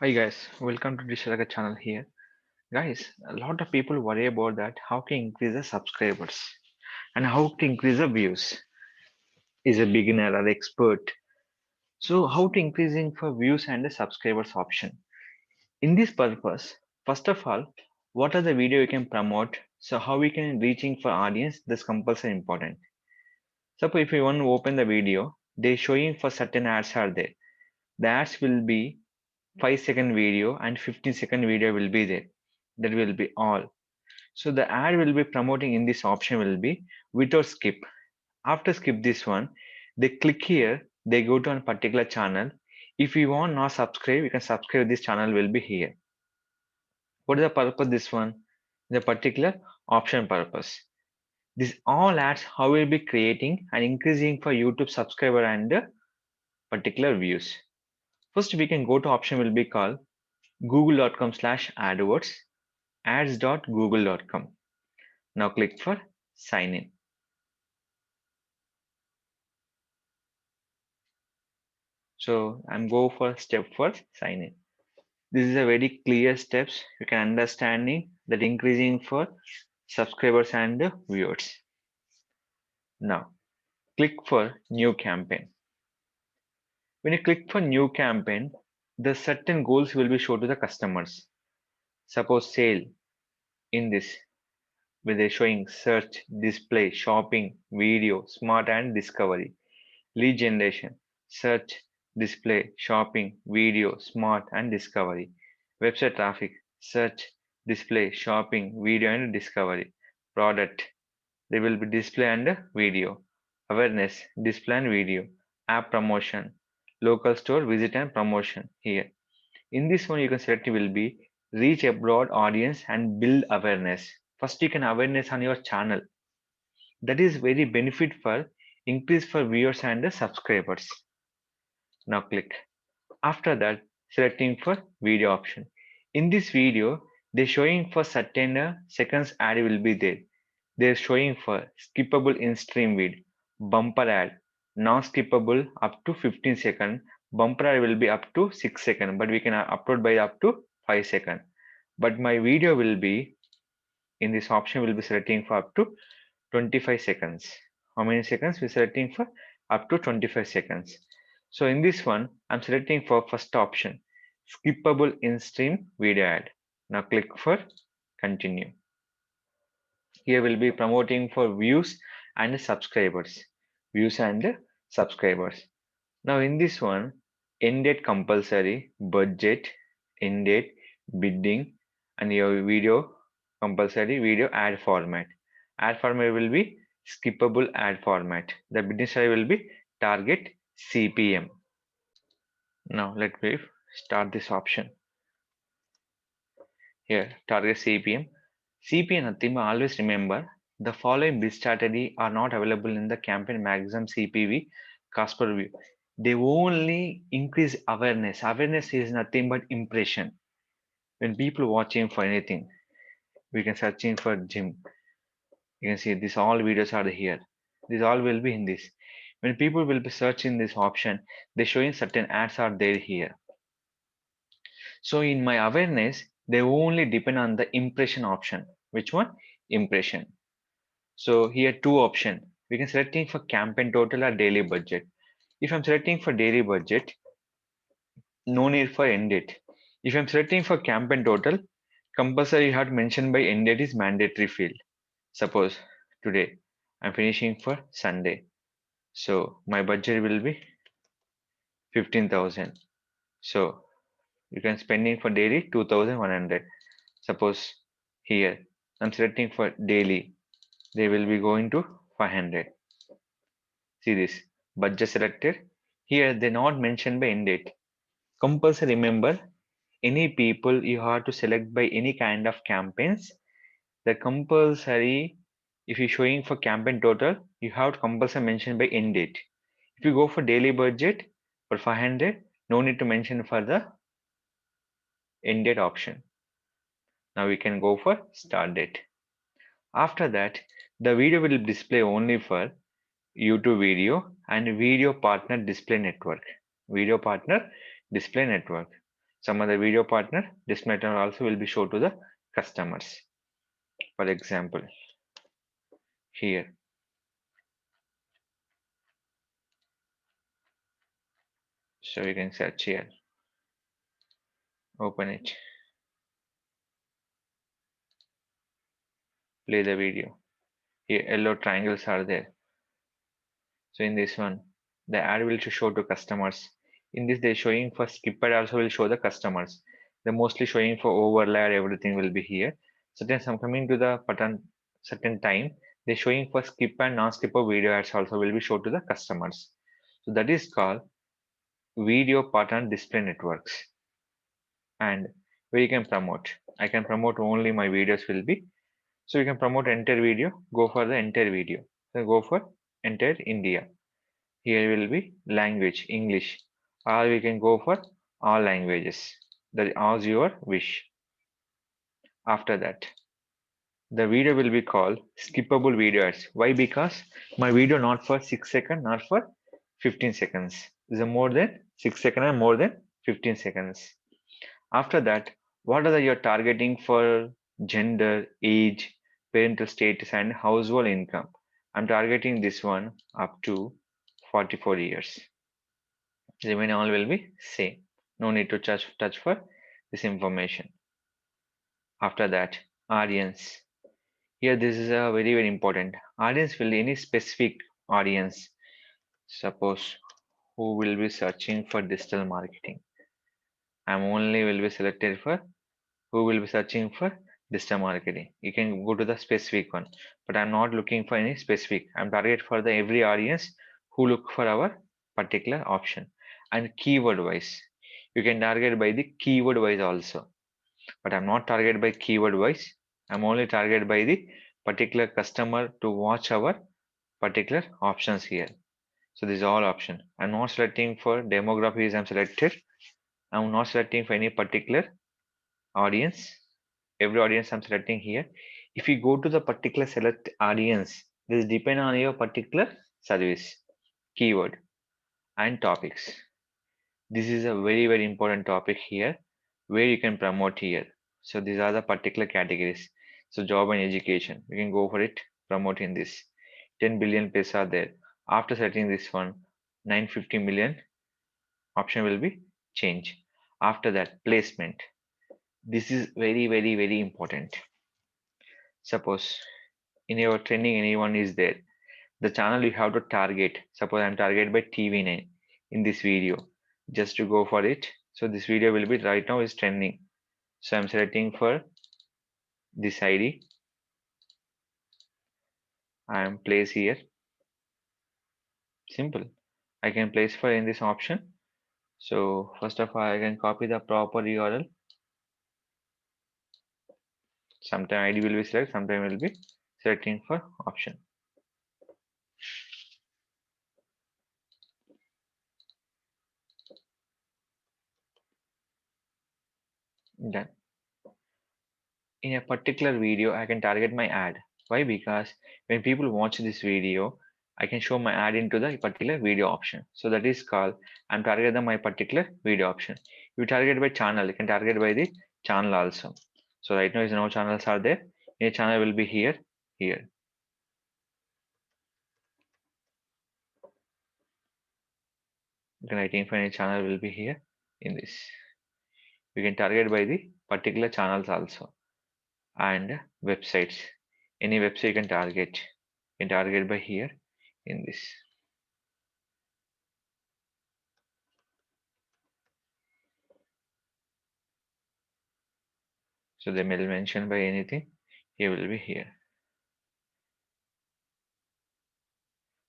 Hi guys, welcome to Digital Rakesh channel here. Guys, a lot of people worry about that how to increase the subscribers and how to increase the views. Is a beginner or expert. So how to increasing for views and the subscribers option. In this purpose, first of all, what are the video you can promote? So how we can reaching for audience? This compulsory important. Suppose if you want to open the video, they showing for certain ads are there. The ads will be 5-second video and 15-second video will be there. That will be all. So the ad will be promoting in this option will be without skip. After skip this one, they click here, they go to a particular channel. If you want not subscribe, you can subscribe. This channel will be here. What is the purpose this one? The particular option purpose. This all ads how will be creating and increasing for YouTube subscriber and particular views. First we can go to option will be called google.com/adwords ads.google.com. Now click for sign in. So I'm go for step first sign in. This is a very clear steps you can understanding that increasing for subscribers and viewers. Now click for new campaign. When you click for new campaign, the certain goals will be shown to the customers. Suppose sale in this where they're showing search, display, shopping, video, smart and discovery. Lead generation, search, display, shopping, video, smart and discovery. Website traffic, search, display, shopping, video and discovery. Product, there will be display and video. Awareness, display and video. App promotion, local store visit and promotion here. In this one you can select will be reach a broad audience and build awareness. First you can awareness on your channel. That is very benefit for increase for viewers and the subscribers. Now click. After that, selecting for video option. In this video, they're showing for certain seconds ad will be there. They're showing for skippable in stream vid, bumper ad, non-skippable up to 15 second, bumper ad will be up to 6 second, but we can upload by up to 5 second. But my video will be in this option will be selecting for up to 25 seconds. How many seconds? We're selecting for up to 25 seconds. So in this one, I'm selecting for first option, skippable in-stream video ad. Now click for continue. Here we'll be promoting for views and subscribers. Views and subscribers. Now in this one, end date compulsory, budget, end date, bidding, and your video compulsory video ad format. Ad format will be skippable ad format. The bidding style will be target CPM. Now let me start this option. Here, target CPM. CPM nothing but always remember the following bid strategy are not available in the campaign maximum CPV cost per view. They only increase awareness. Awareness is nothing but impression. When people watching for anything, we can searching for gym. You can see this all videos are here. This all will be in this. When people will be searching this option, they're showing certain ads are there here. So in my awareness, they only depend on the impression option. Which one? Impression. So here two option. We can selecting for campaign total or daily budget. If I'm selecting for daily budget, no need for end date. If I'm selecting for campaign total, compulsory you have to mention by end date is mandatory field. Suppose today I'm finishing for Sunday. So my budget will be 15,000. So you can spending for daily 2,100. Suppose here I'm selecting for daily. They will be going to 500. See this budget selected. Here they not mentioned by end date. Compulsory remember any people you have to select by any kind of campaigns. The compulsory if you're showing for campaign total, you have to compulsory mention by end date. If you go for daily budget for 500, no need to mention for the end date option. Now we can go for start date. After that, the video will display only for YouTube video and video partner display network. Video partner display network. Some other video partner, this method also will be shown to the customers. For example, here, so you can search here, open it, play the video. Here, yellow triangles are there. So in this one, the ad will show to customers. In this, they're showing for skipper also will show the customers. They're mostly showing for overlay, everything will be here. So then some coming to the button certain time, they're showing for skip and non-skipper video ads also will be shown to the customers. So that is called video pattern display networks. And where you can promote. I can promote only my videos will be. So you can promote entire video, go for the entire video. So go for entire India. Here will be language, English, or we can go for all languages. That is as your wish. After that, the video will be called skippable video ads. Why? Because my video not for 6 seconds, not for 15 seconds. Is more than 6 seconds and more than 15 seconds. After that, what are you're targeting for gender, age, parental status, and household income? I'm targeting this one up to 44 years. Remain all will be same. No need to touch for this information. After that, audience. Here, this is a very important. Audience will be any specific audience. Suppose who will be searching for digital marketing. I'm only will be selected for who will be searching for digital marketing. You can go to the specific one, but I'm not looking for any specific. I'm target for the every audience who look for our particular option. And keyword wise, you can target by the keyword wise also, but I'm not targeted by keyword wise. I'm only targeted by the particular customer to watch our particular options here. So this is all option. I'm not selecting for demographics. I'm selected. I'm not selecting for any particular audience. Every audience I'm selecting here. If you go to the particular select audience, this depend on your particular service, keyword, and topics. This is a very important topic here where you can promote here. So these are the particular categories. So job and education, you can go for it, promote in this. 10 billion paisa are there. After setting this one, 950 million option will be change. After that, placement. This is very important. Suppose in your training anyone is there, the channel you have to target. Suppose I'm targeted by TV9 in this video. Just to go for it. So this video will be right now is trending. So I'm selecting for this ID. I am place here. Simple. I can place for in this option. So first of all, I can copy the proper URL. Sometime ID will be select, sometime will be selecting for option. Done. In a particular video, I can target my ad. Why? Because when people watch this video, I can show my ad into the particular video option. So that is called I'm targeting my particular video option. You target by channel, you can target by the channel also. So right now is no channels are there. A channel will be here, here. You can identify any channel will be here in this. You can target by the particular channels also and websites. Any website you can target. You can target by here in this. So they may mention by anything. Here will be here.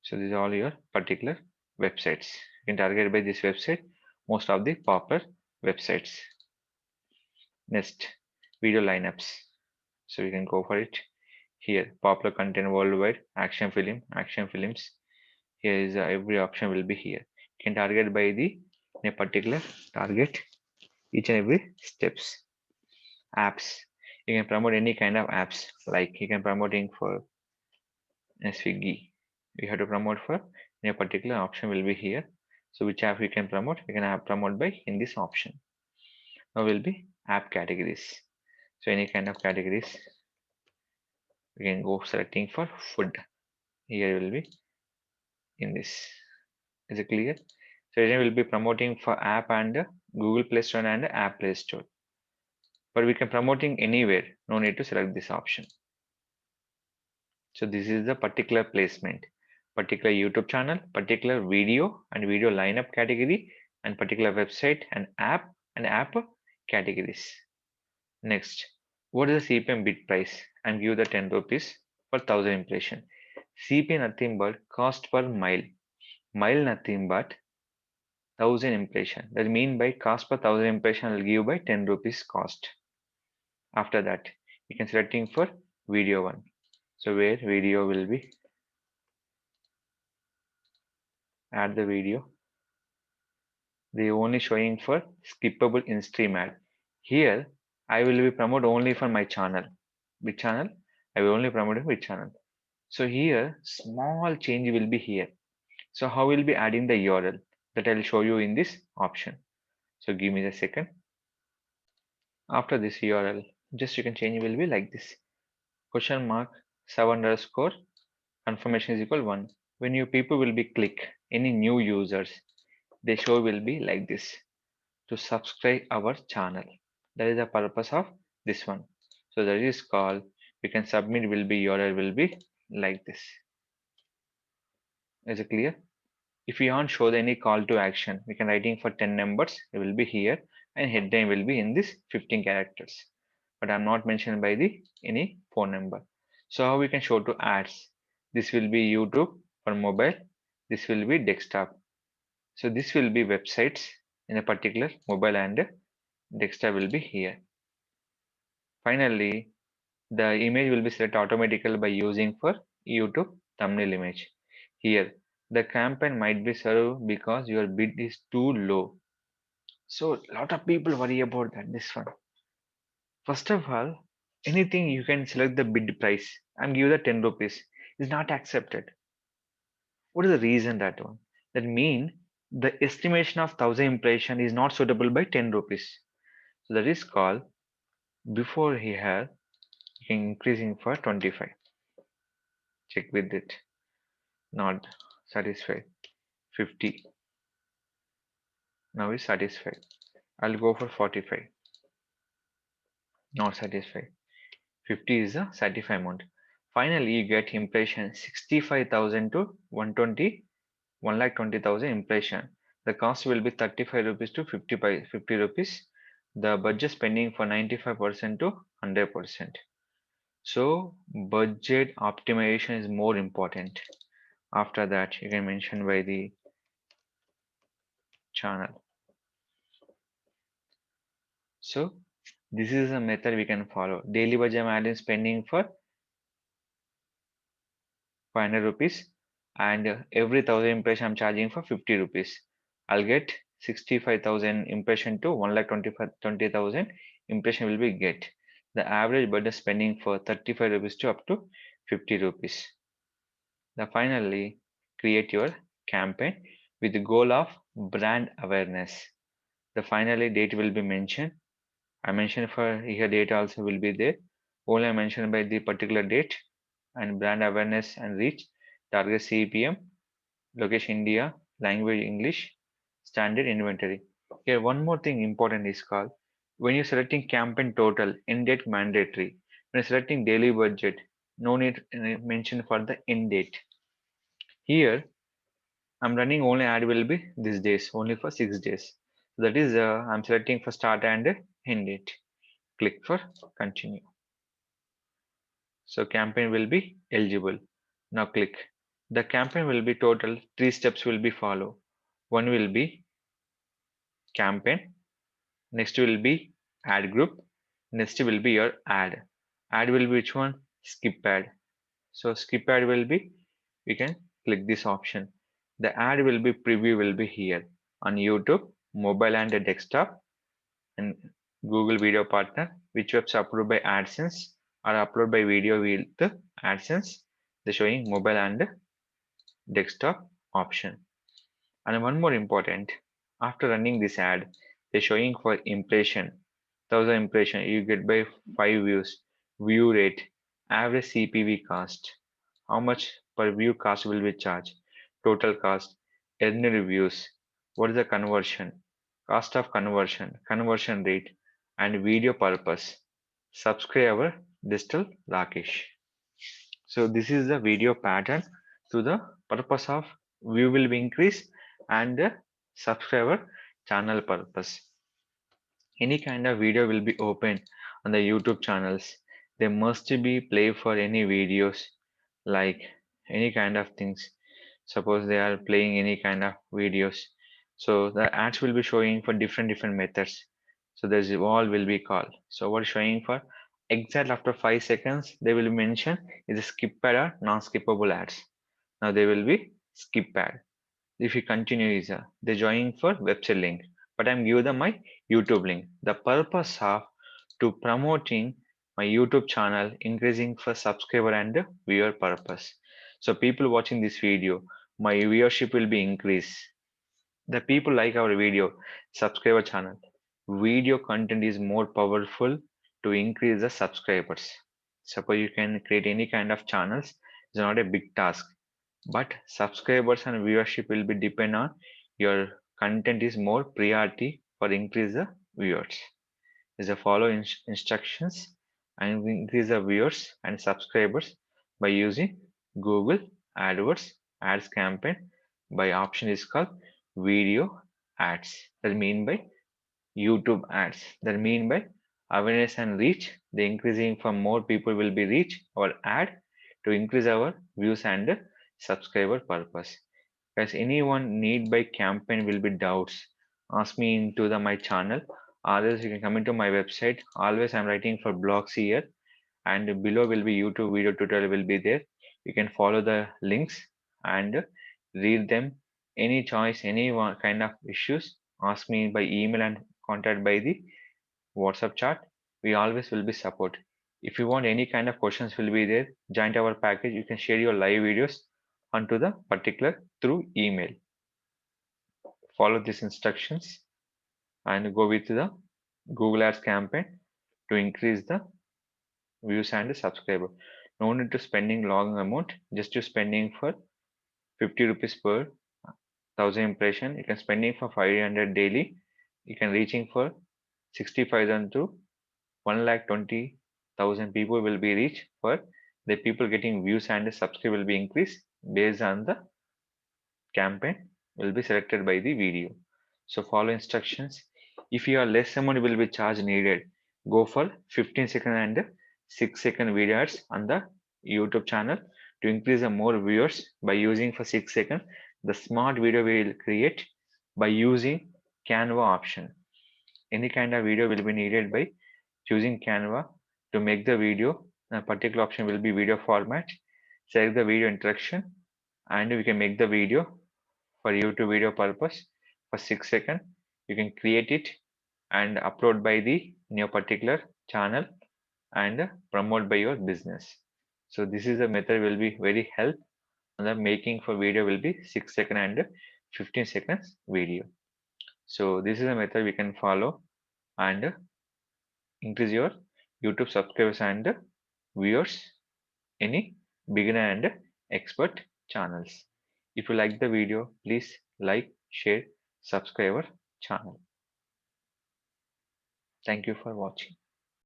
So these are all your particular websites. You can target by this website most of the popular websites. Next, video lineups. So you can go for it. Here, popular content worldwide, action films. Here is every option will be here. You can target by the in a particular target each and every steps. Apps. You can promote any kind of apps like you can promoting for Swiggy. You have to promote for in a particular option will be here. So which app you can promote? You can have promote by in this option. Now will be app categories. So any kind of categories, we can go selecting for food. Here will be in this. Is it clear? So it will be promoting for app and Google Play Store and App Play Store. But we can promoting anywhere. No need to select this option. So this is the particular placement, particular YouTube channel, particular video and video lineup category, and particular website and app categories. Next, what is the CPM bid price? And give the 10 rupees per 1000 impression. CPM nothing but cost per mile. Mile nothing but 1000 impression. That mean by cost per 1000 impression will give by 10 rupees cost. After that, you can selecting for video one. So where video will be, add the video. They only showing for skippable in-stream ad. Here, I will be promote only for my channel. Which channel? I will only promote it which channel. So here, small change will be here. So how will be adding the URL that I'll show you in this option. So give me the second. After this URL, just you can change will be like this. Question mark 7 underscore confirmation is equal 1. When you people will be click any new users, the show will be like this. To subscribe our channel. That is the purpose of this one. So that is called, we can submit will be URL will be like this. Is it clear? If you want show any call to action, we can writing for 10 numbers. It will be here and headline will be in this 15 characters. But I'm not mentioned by the any phone number. So how we can show to ads? This will be YouTube for mobile. This will be desktop. So this will be websites in a particular mobile and desktop will be here. Finally, the image will be set automatically by using for YouTube thumbnail image. Here, the campaign might be served because your bid is too low. So a lot of people worry about that. This one. First of all, anything you can select the bid price and give the 10 rupees is not accepted. What is the reason that one? That mean the estimation of 1000 impression is not suitable by 10 rupees. So that is called before here increasing for 25. Check with it. Not satisfied. 50. Now is satisfied. I'll go for 45. Not satisfied. 50 is the satisfied amount. Finally, you get impression 65,000 to 120, 1,20,000 impression. The cost will be 35 rupees to 50 rupees. The budget spending for 95% to 100%. So budget optimization is more important. After that, you can mention by the channel. So this is a method we can follow. Daily budget I'm adding spending for 500 rupees and every 1000 impression I'm charging for 50 rupees. I'll get 65,000 impression to 1,20,000 impression will be get. The average budget spending for 35 rupees to up to 50 rupees. Then finally create your campaign with the goal of brand awareness. The finally date will be mentioned. I mentioned for here date also will be there. Only I mentioned by the particular date and brand awareness and reach, target CPM, location India, language English, standard inventory. Here one more thing important is called when you're selecting campaign total, end date mandatory. When you're selecting daily budget, no need mention for the end date. Here I'm running only ad will be these days, only for 6 days. That is I'm selecting for start and end date. Click for continue. So campaign will be eligible. Now click. The campaign will be total 3 steps will be follow. One will be campaign. Next will be ad group. Next will be your ad. Ad will be which one? Skip ad. So skip ad will be, we can click this option. The ad will be preview will be here on YouTube, mobile and desktop and Google Video Partner, which webs approved by AdSense or upload by video with AdSense. They're showing mobile and desktop option. And one more important, after running this ad, they're showing for impression. 1000 impression, you get by 5 views. View rate, average CPV cost. How much per view cost will be charged? Total cost, earned reviews. What is the conversion? Cost of conversion, conversion rate, and video purpose. Subscriber, Digital Rakesh. So this is the video pattern to the purpose of view will be increased and the subscriber channel purpose. Any kind of video will be open on the YouTube channels. They must be play for any videos like any kind of things. Suppose they are playing any kind of videos. So the ads will be showing for different methods. So there's all will be called. So what showing for exact after 5 seconds they will mention is a skip ad or non-skippable ads. Now they will be skip ad. If you continue is they join for website link, but I'm give them my YouTube link. The purpose of to promoting my YouTube channel, increasing for subscriber and viewer purpose. So people watching this video, my viewership will be increased. The people like our video, subscriber channel. Video content is more powerful to increase the subscribers. Suppose you can create any kind of channels. It's not a big task, but subscribers and viewership will be depend on your content is more priority for increase the viewers. Is a follow instructions and increase the viewers and subscribers by using Google AdWords ads campaign by option is called video ads. That mean by YouTube ads. That mean by awareness and reach. The increasing for more people will be reach our ad to increase our views and subscriber purpose. As anyone need by campaign will be doubts, ask me into the my channel. Others you can come into my website. Always I'm writing for blogs here and below will be YouTube video tutorial will be there. You can follow the links and read them. Any choice, any one kind of issues, ask me by email and contact by the WhatsApp chat. We always will be support. If you want any kind of questions will be there, join our package. You can share your live videos onto the particular through email. Follow these instructions and go with the Google Ads campaign to increase the views and the subscriber. No need to spending long amount, just you spending for 50 rupees per 1000 impression. You can spending for 500 daily. You can reaching for 65,000 to 1,20,000 people will be reached for the people getting views and the subscribe will be increased based on the campaign will be selected by the video. So follow instructions. If you are less amount will be charge needed, go for 15-second and 6-second videos on the YouTube channel to increase the more viewers by using for 6 seconds. The smart video will create by using Canva option. Any kind of video will be needed by choosing Canva to make the video. A particular option will be video format. Select the video interaction and we can make the video for YouTube video purpose for 6 seconds. You can create it and upload by the in your particular channel and promote by your business. So this is a method will be very help and the making for video will be 6 seconds and 15 seconds video. So this is a method we can follow and increase your YouTube subscribers and viewers any beginner and expert channels. If you like the video, please like, share, subscribe our channel. Thank you for watching.